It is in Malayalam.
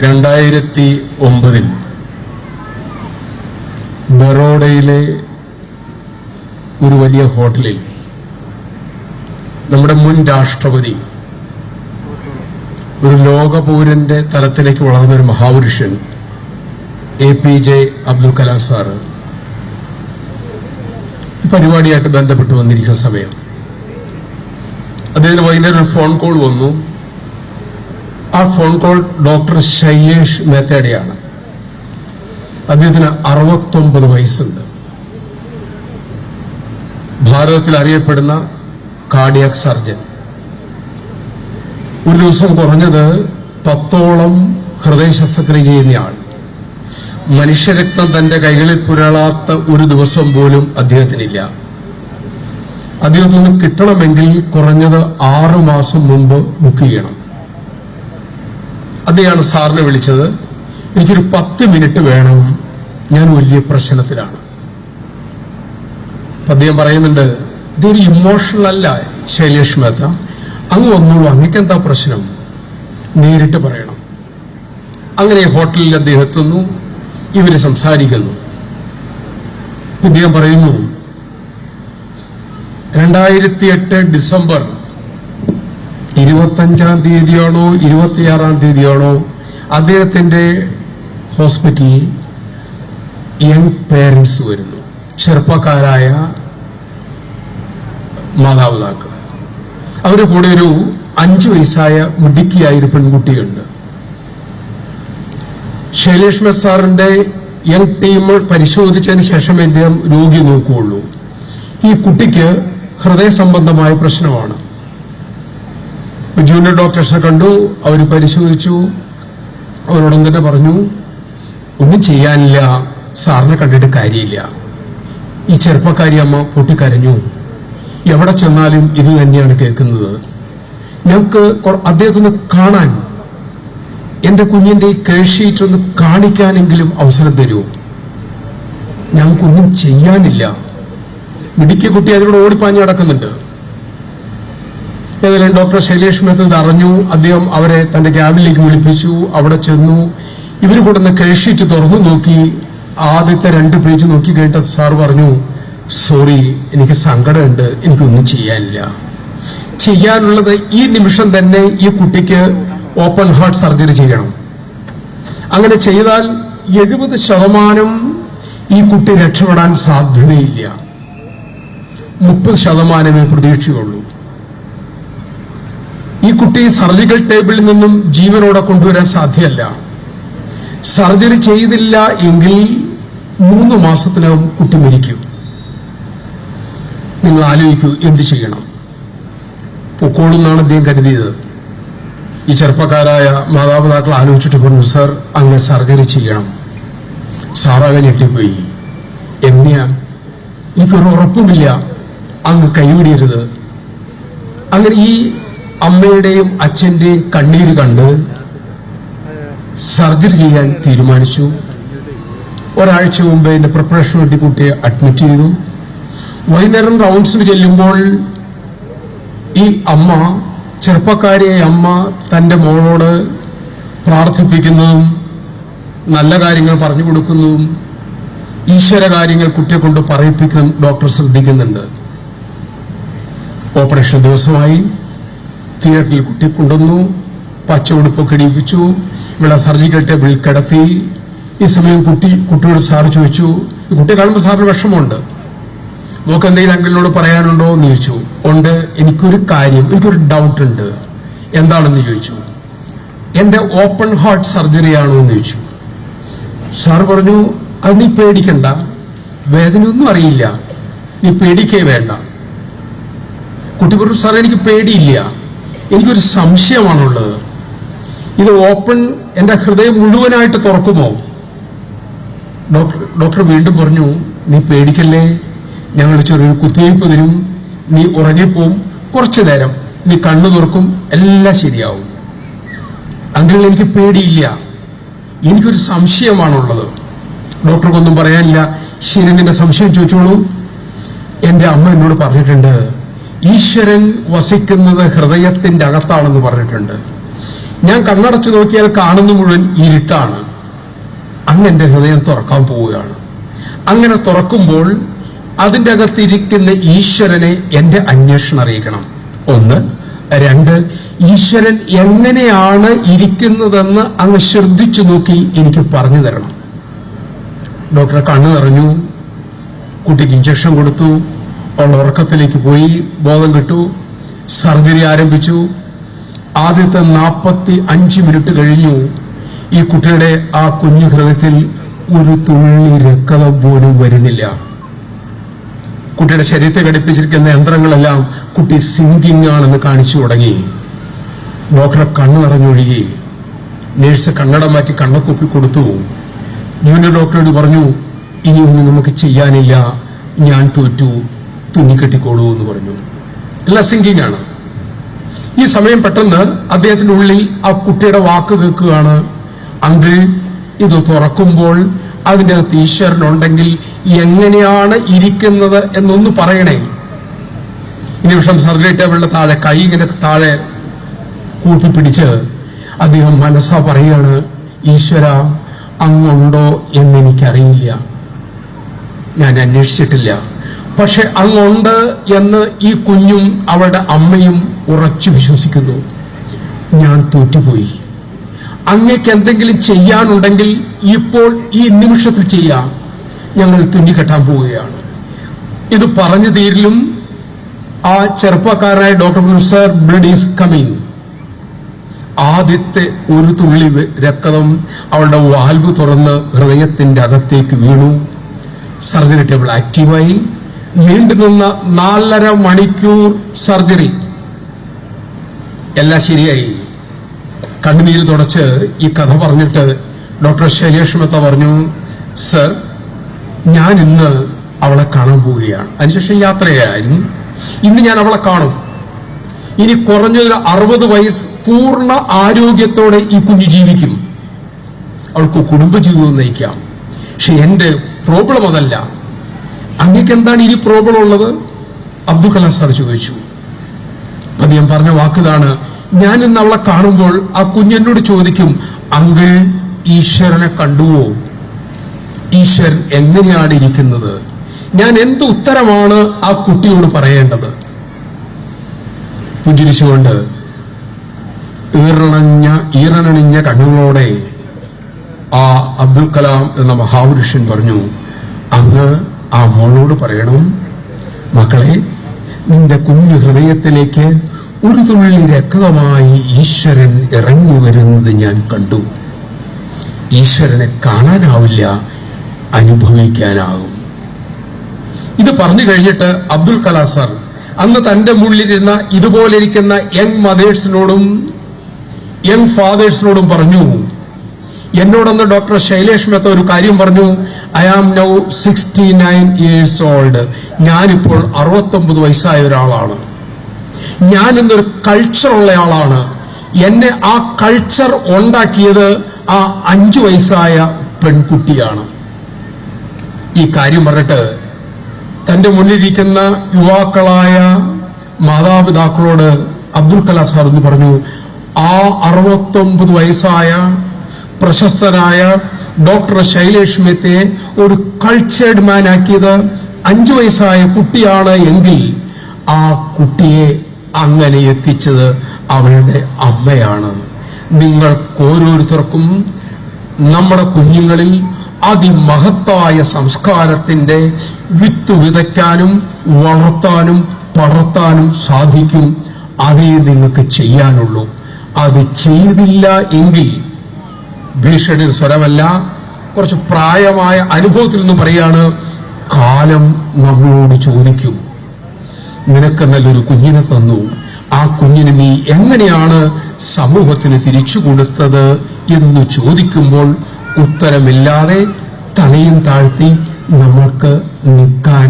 2009 ബറോഡയിലെ ഒരു വലിയ ഹോട്ടലിൽ നമ്മുടെ മുൻ രാഷ്ട്രപതി, ഒരു ലോകപൗരന്റെ തലത്തിലേക്ക് വളർന്ന ഒരു മഹാപുരുഷൻ APJ അബ്ദുൽ കലാം സാറ് ഈ പരിപാടിയായിട്ട് ബന്ധപ്പെട്ട് വന്നിരിക്കുന്ന സമയം അദ്ദേഹത്തിന് വൈകുന്നേരം ഒരു ഫോൺ കോൾ വന്നു. ആ ഫോൺ കോൾ ഡോക്ടർ ശൈലേഷ് മേത്തയുടെയാണ്. അദ്ദേഹത്തിന് 69 വയസ്സുണ്ട്. ഭാരതത്തിൽ അറിയപ്പെടുന്ന കാർഡിയാക് സർജൻ. ഒരു ദിവസം കുറഞ്ഞത് 10ഓളം ഹൃദയ ശസ്ത്രക്രിയ ചെയ്യുന്നയാൾ. മനുഷ്യരക്തം തന്റെ കൈകളിൽ പുരളാത്ത ഒരു ദിവസം പോലും അദ്ദേഹത്തിനില്ല. അദ്ദേഹത്തിന് കിട്ടണമെങ്കിൽ കുറഞ്ഞത് 6 മാസം മുമ്പ് ബുക്ക് ചെയ്യണം. അദ്ദേഹമാണ് സാറിനെ വിളിച്ചത്. എനിക്കൊരു 10 മിനിറ്റ് വേണം, ഞാൻ വലിയ പ്രശ്നത്തിലാണ്. അദ്ദേഹം പറയുന്നുണ്ട്, ഇതൊരു ഇമോഷണൽ അല്ല ശൈലേഷ് മേത്ത, അങ്ങ് വന്നോളൂ, അങ്ങക്ക് എന്താ പ്രശ്നം, നേരിട്ട് പറയണം. അങ്ങനെ ഹോട്ടലിൽ അദ്ദേഹം എത്തുന്നു. ഇവര് സംസാരിക്കുന്നു. അദ്ദേഹം പറയുന്നു, 2008 ഡിസംബർ 25-ാം തീയതിയാണോ 26-ാം തീയതിയാണോ അദ്ദേഹത്തിന്റെ ഹോസ്പിറ്റലിൽ യങ് പേരൻസ് വരുന്നു, ചെറുപ്പക്കാരായ മാതാപിതാക്കൾ. അവരുടെ കൂടെ ഒരു 5 വയസ്സായ മിടുക്കിയായ ഒരു പെൺകുട്ടിയുണ്ട്. ശൈലേഷ് മേത്ത സാറിന്റെ യങ് ടീം പരിശോധിച്ചതിന് ശേഷമേ അദ്ദേഹം രോഗി നോക്കുകയുള്ളൂ. ഈ കുട്ടിക്ക് ഹൃദയ സംബന്ധമായ പ്രശ്നമാണ്. ജൂനിയർ ഡോക്ടേഴ്സിനെ കണ്ടു, അവർ പരിശോധിച്ചു. അവരോടൊന്നും തന്നെ പറഞ്ഞു, ഒന്നും ചെയ്യാനില്ല, സാറിനെ കണ്ടിട്ട് കാര്യമില്ല. ഈ ചെറുപ്പക്കാരി അമ്മ പൊട്ടിക്കരഞ്ഞു. എവിടെ ചെന്നാലും ഇത് തന്നെയാണ് കേൾക്കുന്നത്. ഞങ്ങൾക്ക് അദ്ദേഹത്തിന് കാണാൻ, എന്റെ കുഞ്ഞിന്റെ ഈ കേൾഷീറ്റ് ഒന്ന് കാണിക്കാനെങ്കിലും അവസരം തരൂ, ഞങ്ങൾക്കൊന്നും ചെയ്യാനില്ല. മിടുക്കിയ കുട്ടി അതിലൂടെ ഓടിപ്പാഞ്ഞ് നടക്കുന്നുണ്ട്. ഏതായാലും ഡോക്ടർ ശൈലേഷ് മേത്ത അറിഞ്ഞു. അദ്ദേഹം അവരെ തന്റെ ക്യാബിനിലേക്ക് വിളിപ്പിച്ചു. അവിടെ ചെന്നു. ഇവർ കൊടുന്ന കേൾഷീറ്റ് തുറന്നു നോക്കി. ആദ്യത്തെ 2 പേജ് നോക്കി കഴിഞ്ഞിട്ട് സാർ പറഞ്ഞു, സോറി, എനിക്ക് സങ്കടമുണ്ട്, എനിക്കൊന്നും ചെയ്യാനില്ല. ചെയ്യാനുള്ളത് ഈ നിമിഷം തന്നെ ഈ കുട്ടിക്ക് ഓപ്പൺ ഹാർട്ട് സർജറി ചെയ്യണം. അങ്ങനെ ചെയ്താൽ 70% ഈ കുട്ടി രക്ഷപ്പെടാൻ സാധ്യതയില്ല, 30% പ്രതീക്ഷയുള്ളൂ. ഈ കുട്ടി സർജിക്കൽ ടേബിളിൽ നിന്നും ജീവനോടെ കൊണ്ടുവരാൻ സാധ്യമല്ല. സർജറി ചെയ്തില്ല എങ്കിൽ 3 മാസത്തിനകം കുട്ടി മരിക്കും. നിങ്ങൾ ആലോചിക്കൂ, എന്ത് ചെയ്യണം? പൊക്കോളെന്നാണ് അദ്ദേഹം കരുതിയത്. ഈ ചെറുപ്പക്കാരായ മാതാപിതാക്കൾ ആലോചിച്ചിട്ട് പറഞ്ഞു, സർ, അങ്ങ് സർജറി ചെയ്യണം. സാറാകെ ഞെട്ടിപ്പോയി. എങ്ങനെയാ? എനിക്കൊരു ഉറപ്പുമില്ല, അങ്ങ് കൈവിടരുത്. അങ്ങനെ ഈ അമ്മയുടെയും അച്ഛന്റെയും കണ്ണീര് കണ്ട് സർജറി ചെയ്യാൻ തീരുമാനിച്ചു. ഒരാഴ്ച മുമ്പ് എന്റെ പ്രിപ്പറേഷൻ വേണ്ടി കുട്ടിയെ അഡ്മിറ്റ് ചെയ്തു. വൈകുന്നേരം റൗണ്ട്സിന് ചെല്ലുമ്പോൾ ഈ അമ്മ, ചെറുപ്പക്കാരിയായ അമ്മ, തന്റെ മോളോട് പ്രാർത്ഥിപ്പിക്കുന്നതും നല്ല കാര്യങ്ങൾ പറഞ്ഞു കൊടുക്കുന്നതും ഈശ്വര കാര്യങ്ങൾ കുട്ടിയെ കൊണ്ട് പറയിപ്പിക്കുന്നതും ഡോക്ടർ ശ്രദ്ധിക്കുന്നുണ്ട്. ഓപ്പറേഷൻ ദിവസമായി. തിയേറ്ററിൽ കുട്ടി കൊണ്ടുവന്നു, പച്ച ഉടുപ്പൊക്കെ ഇടിപ്പിച്ചു, ഇവിടെ സർജിക്കൽ ടേബിളിൽ കിടത്തി. ഈ സമയം കുട്ടിയോട് സാറ് ചോദിച്ചു, കുട്ടിയെ കാണുമ്പോൾ സാറിന് വിഷമമുണ്ട്, നമുക്ക് എന്തെങ്കിലും അങ്കിളിനോട് പറയാനുണ്ടോ എന്ന് ചോദിച്ചു. ഉണ്ട്, എനിക്കൊരു ഡൗട്ട് ഉണ്ട്. എന്താണെന്ന് ചോദിച്ചു. എന്റെ ഓപ്പൺ ഹാർട്ട് സർജറി ആണോ എന്ന് ചോദിച്ചു. സാർ പറഞ്ഞു, അത് നീ പേടിക്കണ്ട, വേദനയൊന്നും അറിയില്ല, നീ പേടിക്കേ വേണ്ട. കുട്ടി പറഞ്ഞു, സാർ, എനിക്ക് പേടിയില്ല, എനിക്കൊരു സംശയമാണുള്ളത്. ഇത് ഓപ്പൺ, എന്റെ ഹൃദയം മുഴുവനായിട്ട് തുറക്കുമോ? ഡോക്ടർ വീണ്ടും പറഞ്ഞു, നീ പേടിക്കല്ലേ, ഞങ്ങൾ ചെറിയൊരു കുത്തിവയ്പ് തരും, നീ ഉറങ്ങിപ്പോവും, കുറച്ചു നേരം നീ കണ്ണു തുറക്കും, എല്ലാം ശരിയാവും. അങ്ങനെ എനിക്ക് പേടിയില്ല, എനിക്കൊരു സംശയമാണുള്ളത്. ഡോക്ടർക്കൊന്നും പറയാനില്ല. ശരി, നിന്റെ സംശയം ചോദിച്ചോളൂ. എന്റെ അമ്മ എന്നോട് പറഞ്ഞിട്ടുണ്ട്, ഈശ്വരൻ വസിക്കുന്നത് ഹൃദയത്തിന്റെ അകത്താണെന്ന് പറഞ്ഞിട്ടുണ്ട്. ഞാൻ കണ്ണടച്ചു നോക്കിയാൽ കാണുന്ന മുഴുവൻ ഇരുട്ടാണ്. അങ്ങ് എന്റെ ഹൃദയം തുറക്കാൻ പോവുകയാണ്. അങ്ങനെ തുറക്കുമ്പോൾ അതിൻ്റെ അകത്തിരിക്കുന്ന ഈശ്വരനെ എന്റെ അന്വേഷണം അറിയിക്കണം. 1. 2, ഈശ്വരൻ എങ്ങനെയാണ് ഇരിക്കുന്നതെന്ന് അങ്ങ് ശ്രദ്ധിച്ചു നോക്കി എനിക്ക് പറഞ്ഞു തരണം. ഡോക്ടറെ കണ്ണു നിറഞ്ഞു, കുട്ടിക്ക് ഇഞ്ചക്ഷൻ കൊടുത്തു, അവൾ ഉറക്കത്തിലേക്ക് പോയി, ബോധം കിട്ടു, സർജറി ആരംഭിച്ചു. ആദ്യത്തെ 45 മിനിറ്റ് കഴിഞ്ഞു. ഈ കുട്ടിയുടെ ആ കുഞ്ഞു ഹൃദയത്തിൽ ഒരു തുള്ളി രക്തം പോലും വരുന്നില്ല. കുട്ടിയുടെ ശരീരത്തെ ഘടിപ്പിച്ചിരിക്കുന്ന യന്ത്രങ്ങളെല്ലാം കുട്ടി സിങ്കിങ് ആണെന്ന് കാണിച്ചു തുടങ്ങി. ഡോക്ടറെ കണ്ണു നിറഞ്ഞൊഴുകി. നേഴ്സ് കണ്ണട മാറ്റി കണ്ണക്കുപ്പി കൊടുത്തു. ജൂനിയർ ഡോക്ടറോട് പറഞ്ഞു, ഇനിയൊന്നും നമുക്ക് ചെയ്യാനില്ല, ഞാൻ തോറ്റു, തുന്നിക്കെട്ടിക്കോളൂ എന്ന് പറഞ്ഞു. എല്ലാം സിങ്കിങ് ആണ്. ഈ സമയം പെട്ടെന്ന് അദ്ദേഹത്തിന്റെ ഉള്ളിൽ ആ കുട്ടിയുടെ വാക്ക് കേൾക്കുകയാണ്, അങ്കിൾ ഇത് തുറക്കുമ്പോൾ അതിൻ്റെ അകത്ത് ഈശ്വരനുണ്ടെങ്കിൽ എങ്ങനെയാണ് ഇരിക്കുന്നത് എന്നൊന്ന് പറയണേ. ഈ നിമിഷം സർജറി ടേബിളിന്റെ താഴെ കൈ ഇങ്ങനെ താഴെ കൂട്ടിപ്പിടിച്ച് അദ്ദേഹം മനസ്സാ പറയാണ്, ഈശ്വര അങ്ങുണ്ടോ എന്നെനിക്കറിയില്ല, ഞാൻ അന്വേഷിച്ചിട്ടില്ല, പക്ഷെ അങ്ങുണ്ട് എന്ന് ഈ കുഞ്ഞും അവളുടെ അമ്മയും ഉറച്ചു വിശ്വസിക്കുന്നു. ഞാൻ തോറ്റുപോയി. അങ്ങേക്ക് എന്തെങ്കിലും ചെയ്യാനുണ്ടെങ്കിൽ ഇപ്പോൾ ഈ നിമിഷത്തിൽ ചെയ്യാം, ഞങ്ങൾ തുന്നിക്കെട്ടാൻ പോവുകയാണ്. ഇത് പറഞ്ഞു തീരിലും ആ ചെറുപ്പക്കാരനായ doctor sir, blood is coming. ആദ്യത്തെ ഒരു തുള്ളി രക്തം അവളുടെ വാൽവ് തുറന്ന് ഹൃദയത്തിന്റെ അകത്തേക്ക് വീണു. സർജറി ടേബിൾ ആക്റ്റീവായി. നീണ്ടുനിന്ന 4.5 മണിക്കൂർ സർജറി. എല്ലാം ശരിയായി. കണ്ണുനീര് തുടച്ച് ഈ കഥ പറഞ്ഞിട്ട് ഡോക്ടർ ശൈലേഷ് മെത്ത പറഞ്ഞു, സർ ഞാൻ ഇന്ന് അവളെ കാണാൻ പോവുകയാണ്. അതിനുശേഷം യാത്രയായിരുന്നു. ഇന്ന് ഞാൻ അവളെ കാണും. ഇനി കുറഞ്ഞൊരു 60 വയസ്സ് പൂർണ്ണ ആരോഗ്യത്തോടെ ഈ കുഞ്ഞു ജീവിക്കും. അവൾക്ക് കുടുംബജീവിതം നയിക്കാം. പക്ഷെ എന്റെ പ്രോബ്ലം അതല്ല. അങ്ങേക്ക് എന്താണ് ഇനി പ്രോബ്ലം ഉള്ളത്? അബ്ദുൽ കലാം സാർ ചോദിച്ചു. അദ്ദേഹം പറഞ്ഞ വാക്കിതാണ്, ഞാൻ ഇന്ന് അവളെ കാണുമ്പോൾ ആ കുഞ്ഞെന്നോട് ചോദിക്കും, അങ്കിൾ ഈശ്വരനെ കണ്ടുവോ? ഈശ്വരൻ എങ്ങനെയാണ് ഇരിക്കുന്നത്? ഞാൻ എന്ത് ഉത്തരമാണ് ആ കുട്ടിയോട് പറയേണ്ടത്? പുഞ്ചിരിച്ചുകൊണ്ട് ഈറനണിഞ്ഞ കണ്ണുകളോടെ ആ അബ്ദുൽ കലാം എന്ന മഹാപുരുഷൻ പറഞ്ഞു, അങ്ങ് ആ മോളോട് പറയണം, മക്കളെ നിന്റെ കുഞ്ഞു ഹൃദയത്തിലേക്ക് ഒരു തുള്ളി രക്തമായി ഈശ്വരൻ ഇറങ്ങി വരുന്നത് ഞാൻ കണ്ടു. ഈശ്വരനെ കാണാനാവില്ല, അനുഭവിക്കാനാകും. ഇത് പറഞ്ഞു കഴിഞ്ഞിട്ട് അബ്ദുൽ കലാം സാർ അന്ന് തന്റെ മുള്ളിലിരുന്ന ഇതുപോലെ ഇരിക്കുന്ന യങ് മദേഴ്സിനോടും യങ് ഫാദേഴ്സിനോടും പറഞ്ഞു, എന്നോടൊന്ന് ഡോക്ടർ ശൈലേഷ് മെത്ത ഒരു കാര്യം പറഞ്ഞു, I am now 69 years old. ഞാനിപ്പോൾ 69 വയസ്സായ ഒരാളാണ്. ഞാൻ ഇന്നൊരു കൾച്ചറുള്ള ആളാണ്. എന്നെ ആ കൾച്ചർ ഉണ്ടാക്കിയത് ആ 5 വയസ്സായ പെൺകുട്ടിയാണ്. ഈ കാര്യം പറഞ്ഞിട്ട് തന്റെ മുന്നിലിരിക്കുന്ന യുവാക്കളായ മാതാപിതാക്കളോട് അബ്ദുൽ കലാം സാർ എന്ന് പറഞ്ഞു, ആ 69 വയസ്സായ പ്രശസ്തനായ ഡോക്ടർ ശൈലേഷ് മെത്തയെ ഒരു കൾച്ചേർഡ് മാൻ ആക്കിയത് 5 വയസ്സായ കുട്ടിയാണ് എങ്കിൽ ആ കുട്ടിയെ അങ്ങനെ എത്തിച്ചത് അവളുടെ അമ്മയാണ്. നിങ്ങൾക്ക് ഓരോരുത്തർക്കും നമ്മുടെ കുഞ്ഞുങ്ങളിൽ അതിമഹത്തായ സംസ്കാരത്തിന്റെ വിത്ത് വിതയ്ക്കാനും വളർത്താനും പടർത്താനും സാധിക്കും. അതേ നിങ്ങൾക്ക് ചെയ്യാനുള്ളൂ. അത് ചെയ്തില്ല എങ്കിൽ, ഭീഷണി സ്വരമല്ല, കുറച്ച് പ്രായമായ അനുഭവത്തിൽ നിന്ന് പറയാണ്, കാലം നമ്മളോട് ചോദിക്കും, നിനക്ക് നല്ലൊരു കുഞ്ഞിനെ തന്നു, ആ കുഞ്ഞിന് നീ എങ്ങനെയാണ് സമൂഹത്തിന് തിരിച്ചു കൊടുത്തത് എന്ന് ചോദിക്കുമ്പോൾ ഉത്തരമില്ലാതെ തലയും താഴ്ത്തി നമ്മൾക്ക് നിൽക്കാൻ